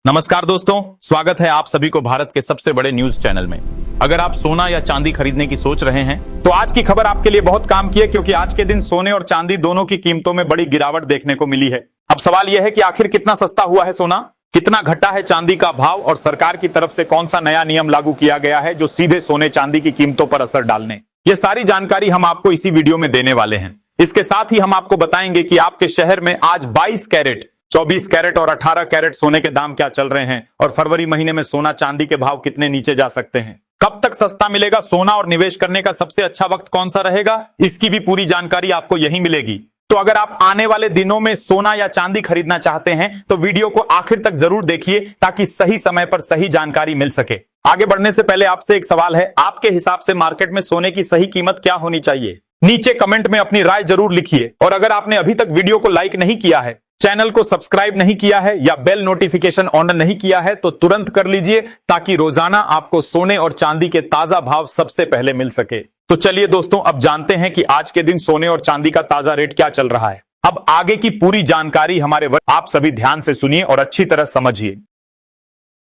नमस्कार दोस्तों, स्वागत है आप सभी को भारत के सबसे बड़े न्यूज चैनल में। अगर आप सोना या चांदी खरीदने की सोच रहे हैं तो आज की खबर आपके लिए बहुत काम की है, क्योंकि आज के दिन सोने और चांदी दोनों की कीमतों में बड़ी गिरावट देखने को मिली है। अब सवाल यह है कि आखिर कितना सस्ता हुआ है सोना, कितना घटा है चांदी का भाव और सरकार की तरफ से कौन सा नया नियम लागू किया गया है जो सीधे सोने चांदी की कीमतों पर असर डालने। ये सारी जानकारी हम आपको इसी वीडियो में देने वाले हैं। इसके साथ ही हम आपको बताएंगे कि आपके शहर में आज 22 कैरेट, 24 कैरेट और 18 कैरेट सोने के दाम क्या चल रहे हैं और फरवरी महीने में सोना चांदी के भाव कितने नीचे जा सकते हैं। कब तक सस्ता मिलेगा सोना और निवेश करने का सबसे अच्छा वक्त कौन सा रहेगा, इसकी भी पूरी जानकारी आपको यहीं मिलेगी। तो अगर आप आने वाले दिनों में सोना या चांदी खरीदना चाहते हैं तो वीडियो को आखिर तक जरूर देखिए ताकि सही समय पर सही जानकारी मिल सके। आगे बढ़ने से पहले आपसे एक सवाल है, आपके हिसाब से मार्केट में सोने की सही कीमत क्या होनी चाहिए? नीचे कमेंट में अपनी राय जरूर लिखिए। और अगर आपने अभी तक वीडियो को लाइक नहीं किया है, चैनल को सब्सक्राइब नहीं किया है या बेल नोटिफिकेशन ऑन नहीं किया है तो तुरंत कर लीजिए ताकि रोजाना आपको सोने और चांदी के ताजा भाव सबसे पहले मिल सके। तो चलिए दोस्तों, अब जानते हैं कि आज के दिन सोने और चांदी का ताजा रेट क्या चल रहा है। अब आगे की पूरी जानकारी आप सभी ध्यान से सुनिए और अच्छी तरह समझिए।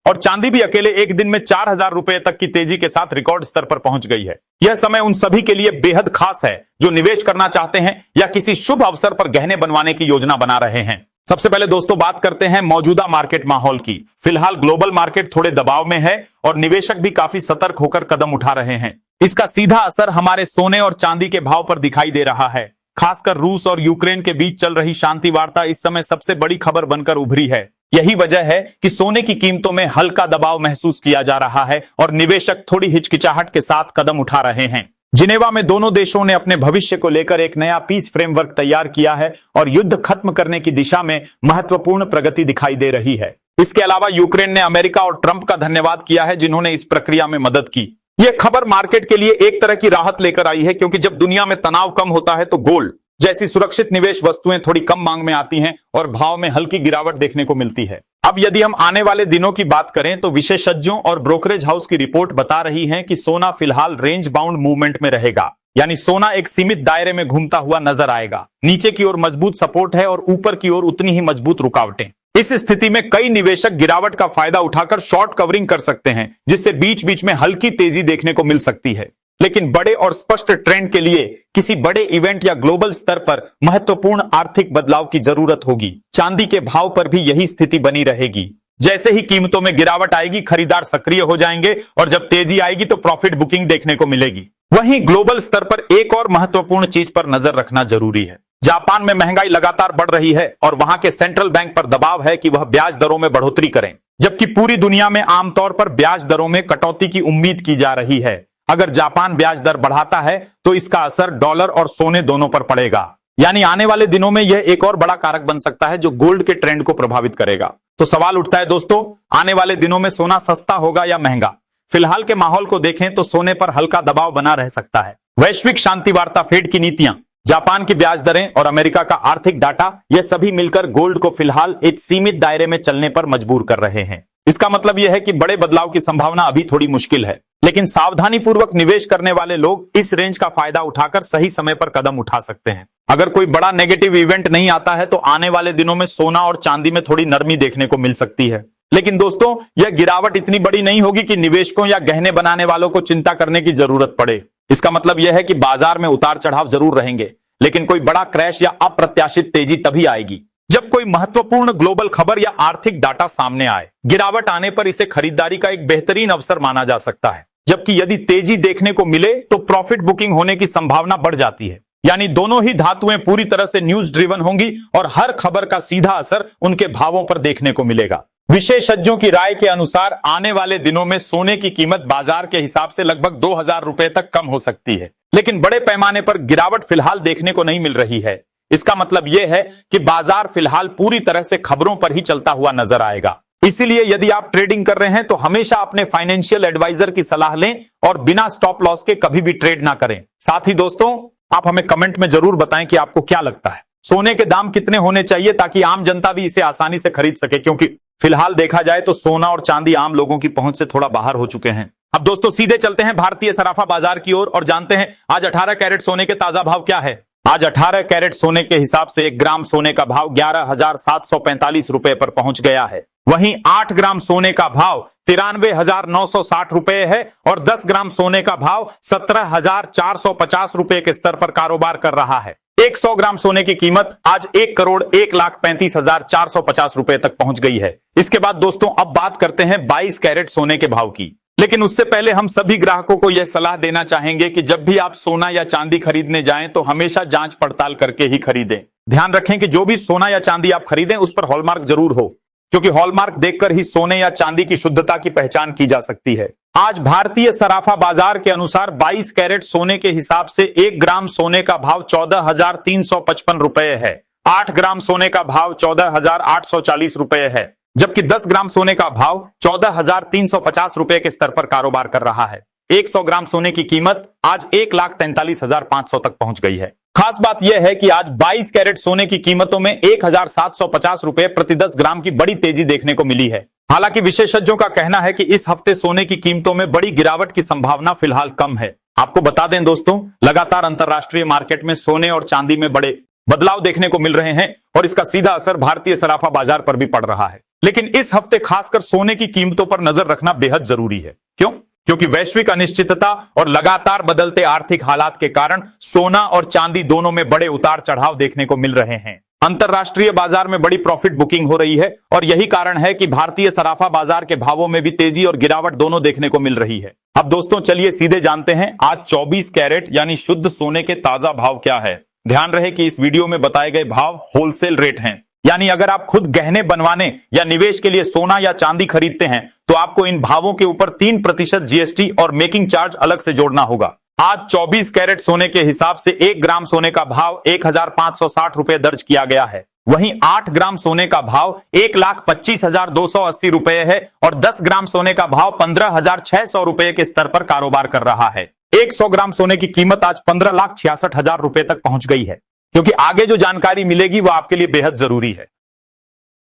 और चांदी भी अकेले एक दिन में 4000 रुपए तक की तेजी के साथ रिकॉर्ड स्तर पर पहुंच गई है। यह समय उन सभी के लिए बेहद खास है जो निवेश करना चाहते हैं या किसी शुभ अवसर पर गहने बनवाने की योजना बना रहे हैं। सबसे पहले दोस्तों बात करते हैं मौजूदा मार्केट माहौल की। फिलहाल ग्लोबल मार्केट थोड़े दबाव में है और निवेशक भी काफी सतर्क होकर कदम उठा रहे हैं। इसका सीधा असर हमारे सोने और चांदी के भाव पर दिखाई दे रहा है। खासकर रूस और यूक्रेन के बीच चल रही शांति वार्ता इस समय सबसे बड़ी खबर बनकर उभरी है। यही वजह है कि सोने की कीमतों में हल्का दबाव महसूस किया जा रहा है और निवेशक थोड़ी हिचकिचाहट के साथ कदम उठा रहे हैं। जिनेवा में दोनों देशों ने अपने भविष्य को लेकर एक नया पीस फ्रेमवर्क तैयार किया है और युद्ध खत्म करने की दिशा में महत्वपूर्ण प्रगति दिखाई दे रही है। इसके अलावा यूक्रेन ने अमेरिका और ट्रंप का धन्यवाद किया है जिन्होंने इस प्रक्रिया में मदद की। यह खबर मार्केट के लिए एक तरह की राहत लेकर आई है, क्योंकि जब दुनिया में तनाव कम होता है तो गोल्ड जैसी सुरक्षित निवेश वस्तुएं थोड़ी कम मांग में आती हैं और भाव में हल्की गिरावट देखने को मिलती है। अब यदि हम आने वाले दिनों की बात करें तो विशेषज्ञों और ब्रोकरेज हाउस की रिपोर्ट बता रही है कि सोना फिलहाल रेंज बाउंड मूवमेंट में रहेगा, यानी सोना एक सीमित दायरे में घूमता हुआ नजर आएगा। नीचे की ओर मजबूत सपोर्ट है और ऊपर की ओर उतनी ही मजबूत रुकावटें। इस स्थिति में कई निवेशक गिरावट का फायदा उठाकर शॉर्ट कवरिंग कर सकते हैं, जिससे बीच बीच में हल्की तेजी देखने को मिल सकती है। लेकिन बड़े और स्पष्ट ट्रेंड के लिए किसी बड़े इवेंट या ग्लोबल स्तर पर महत्वपूर्ण आर्थिक बदलाव की जरूरत होगी। चांदी के भाव पर भी यही स्थिति बनी रहेगी। जैसे ही कीमतों में गिरावट आएगी, खरीदार सक्रिय हो जाएंगे और जब तेजी आएगी तो प्रॉफिट बुकिंग देखने को मिलेगी। वहीं ग्लोबल स्तर पर एक और महत्वपूर्ण चीज पर नजर रखना जरूरी है। जापान में महंगाई लगातार बढ़ रही है और वहां के सेंट्रल बैंक पर दबाव है कि वह ब्याज दरों में बढ़ोतरी करें, जबकि पूरी दुनिया में आमतौर पर ब्याज दरों में कटौती की उम्मीद की जा रही है। अगर जापान ब्याज दर बढ़ाता है तो इसका असर डॉलर और सोने दोनों पर पड़ेगा, यानी आने वाले दिनों में यह एक और बड़ा कारक बन सकता है जो गोल्ड के ट्रेंड को प्रभावित करेगा। तो सवाल उठता है दोस्तों, आने वाले दिनों में सोना सस्ता होगा या महंगा? फिलहाल के माहौल को देखें तो सोने पर हल्का दबाव बना रह सकता है। वैश्विक शांति वार्ता, फेड की नीतियां, जापान की ब्याज दरें और अमेरिका का आर्थिक डाटा, यह सभी मिलकर गोल्ड को फिलहाल एक सीमित दायरे में चलने पर मजबूर कर रहे हैं। इसका मतलब यह है कि बड़े बदलाव की संभावना अभी थोड़ी मुश्किल है, लेकिन सावधानी पूर्वक निवेश करने वाले लोग इस रेंज का फायदा उठाकर सही समय पर कदम उठा सकते हैं। अगर कोई बड़ा नेगेटिव इवेंट नहीं आता है तो आने वाले दिनों में सोना और चांदी में थोड़ी नरमी देखने को मिल सकती है। लेकिन दोस्तों, यह गिरावट इतनी बड़ी नहीं होगी कि निवेशकों या गहने बनाने वालों को चिंता करने की जरूरत पड़े। इसका मतलब यह है कि बाजार में उतार चढ़ाव जरूर रहेंगे, लेकिन कोई बड़ा क्रैश या अप्रत्याशित तेजी तभी आएगी जब कोई महत्वपूर्ण ग्लोबल खबर या आर्थिक डाटा सामने आए। गिरावट आने पर इसे खरीदारी का एक बेहतरीन अवसर माना जा सकता है, जबकि यदि तेजी देखने को मिले तो प्रॉफिट बुकिंग होने की संभावना बढ़ जाती है। यानी दोनों ही धातुएं पूरी तरह से न्यूज ड्रिवन होंगी और हर खबर का सीधा असर उनके भावों पर देखने को मिलेगा। विशेषज्ञों की राय के अनुसार आने वाले दिनों में सोने की कीमत बाजार के हिसाब से लगभग 2000 रुपए तक कम हो सकती है, लेकिन बड़े पैमाने पर गिरावट फिलहाल देखने को नहीं मिल रही है। इसका मतलब यह है कि बाजार फिलहाल पूरी तरह से खबरों पर ही चलता हुआ नजर आएगा। इसीलिए यदि आप ट्रेडिंग कर रहे हैं तो हमेशा अपने फाइनेंशियल एडवाइजर की सलाह लें और बिना स्टॉप लॉस के कभी भी ट्रेड ना करें। साथ ही दोस्तों, आप हमें कमेंट में जरूर बताएं कि आपको क्या लगता है, सोने के दाम कितने होने चाहिए ताकि आम जनता भी इसे आसानी से खरीद सके, क्योंकि फिलहाल देखा जाए तो सोना और चांदी आम लोगों की पहुंच से थोड़ा बाहर हो चुके हैं। अब दोस्तों सीधे चलते हैं भारतीय सराफा बाजार की ओर और जानते हैं आज 18 कैरेट सोने के ताजा भाव क्या है। आज 18 कैरेट सोने के हिसाब से 1 ग्राम सोने का भाव 11,745 रुपए पर पहुंच गया है। वहीं 8 ग्राम सोने का भाव 93,960 रुपए है और 10 ग्राम सोने का भाव 17,450 रुपए के स्तर पर कारोबार कर रहा है। 100 ग्राम सोने की कीमत आज 1,35,450 रुपए तक पहुंच गई है। इसके बाद दोस्तों अब बात करते हैं 22 कैरेट सोने के भाव की। लेकिन उससे पहले हम सभी ग्राहकों को यह सलाह देना चाहेंगे कि जब भी आप सोना या चांदी खरीदने जाएं तो हमेशा जांच पड़ताल करके ही खरीदें। ध्यान रखें कि जो भी सोना या चांदी आप खरीदें उस पर हॉलमार्क जरूर हो, क्योंकि हॉलमार्क देखकर ही सोने या चांदी की शुद्धता की पहचान की जा सकती है। आज भारतीय सराफा बाजार के अनुसार 22 कैरेट सोने के हिसाब से 1 ग्राम सोने का भाव 14,355 रुपए है। 8 ग्राम सोने का भाव 14,840 रुपए है, जबकि 10 ग्राम सोने का भाव 14,350 रुपए के स्तर पर कारोबार कर रहा है। 100 ग्राम सोने की कीमत आज 1,43,500 तक पहुंच गई है। खास बात यह है कि आज 22 कैरेट सोने की कीमतों में 1,750 रुपए प्रति 10 ग्राम की बड़ी तेजी देखने को मिली है। हालांकि विशेषज्ञों का कहना है कि इस हफ्ते सोने की कीमतों में बड़ी गिरावट की संभावना फिलहाल कम है। आपको बता दें दोस्तों, लगातार अंतरराष्ट्रीय मार्केट में सोने और चांदी में बड़े बदलाव देखने को मिल रहे हैं और इसका सीधा असर भारतीय सराफा बाजार पर भी पड़ रहा है। लेकिन इस हफ्ते खासकर सोने की कीमतों पर नजर रखना बेहद जरूरी है। क्यों? क्योंकि वैश्विक अनिश्चितता और लगातार बदलते आर्थिक हालात के कारण सोना और चांदी दोनों में बड़े उतार चढ़ाव देखने को मिल रहे हैं। अंतरराष्ट्रीय बाजार में बड़ी प्रॉफिट बुकिंग हो रही है और यही कारण है कि भारतीय सराफा बाजार के भावों में भी तेजी और गिरावट दोनों देखने को मिल रही है। अब दोस्तों चलिए सीधे जानते हैं आज 24 कैरेट यानी शुद्ध सोने के ताजा भाव क्या है। ध्यान रहे कि इस वीडियो में बताए गए भाव होलसेल रेट हैं, यानी अगर आप खुद गहने बनवाने या निवेश के लिए सोना या चांदी खरीदते हैं तो आपको इन भावों के ऊपर 3% जीएसटी और मेकिंग चार्ज अलग से जोड़ना होगा। आज 24 कैरेट सोने के हिसाब से 1 ग्राम सोने का भाव 1,560 रुपए दर्ज किया गया है। वहीं 8 ग्राम सोने का भाव 1,25,280 रुपए है और 10 ग्राम सोने का भाव 15,600 रुपए के स्तर पर कारोबार कर रहा है। 100 ग्राम सोने की कीमत आज 15,66,000 रुपए तक पहुंच गई है, क्योंकि आगे जो जानकारी मिलेगी वो आपके लिए बेहद जरूरी है।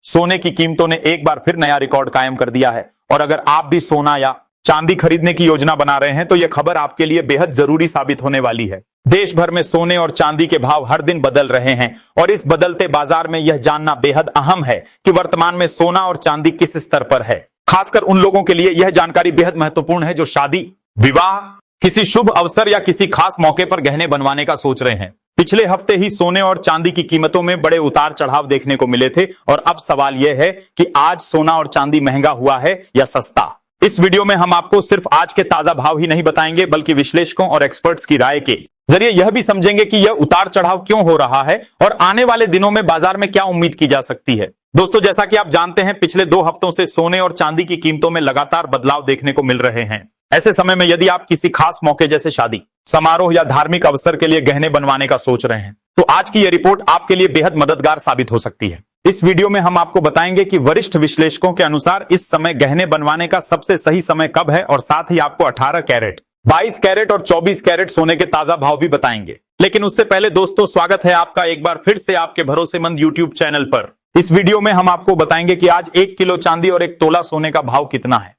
सोने की कीमतों ने एक बार फिर नया रिकॉर्ड कायम कर दिया है और अगर आप भी सोना या चांदी खरीदने की योजना बना रहे हैं तो यह खबर आपके लिए बेहद जरूरी साबित होने वाली है। देश भर में सोने और चांदी के भाव हर दिन बदल रहे हैं और इस बदलते बाजार में यह जानना बेहद अहम है कि वर्तमान में सोना और चांदी किस स्तर पर है। खासकर उन लोगों के लिए यह जानकारी बेहद महत्वपूर्ण है जो शादी, विवाह, किसी शुभ अवसर या किसी खास मौके पर गहने बनवाने का सोच रहे हैं। पिछले हफ्ते ही सोने और चांदी की कीमतों में बड़े उतार चढ़ाव देखने को मिले थे और अब सवाल यह है कि आज सोना और चांदी महंगा हुआ है या सस्ता। इस वीडियो में हम आपको सिर्फ आज के ताजा भाव ही नहीं बताएंगे बल्कि विश्लेषकों और एक्सपर्ट्स की राय के जरिए यह भी समझेंगे कि यह उतार चढ़ाव क्यों हो रहा है और आने वाले दिनों में बाजार में क्या उम्मीद की जा सकती है। दोस्तों जैसा कि आप जानते हैं पिछले 2 हफ्तों से सोने और चांदी की कीमतों में लगातार बदलाव देखने को मिल रहे हैं। ऐसे समय में यदि आप किसी खास मौके जैसे शादी, समारोह या धार्मिक अवसर के लिए गहने बनवाने का सोच रहे हैं तो आज की यह रिपोर्ट आपके लिए बेहद मददगार साबित हो सकती है। इस वीडियो में हम आपको बताएंगे कि वरिष्ठ विश्लेषकों के अनुसार इस समय गहने बनवाने का सबसे सही समय कब है और साथ ही आपको 18 कैरेट, 22 कैरेट और 24 कैरेट सोने के ताजा भाव भी बताएंगे। लेकिन उससे पहले दोस्तों स्वागत है आपका एक बार फिर से आपके भरोसेमंद YouTube चैनल पर। इस वीडियो में हम आपको बताएंगे कि आज 1 किलो चांदी और 1 तोला सोने का भाव कितना है।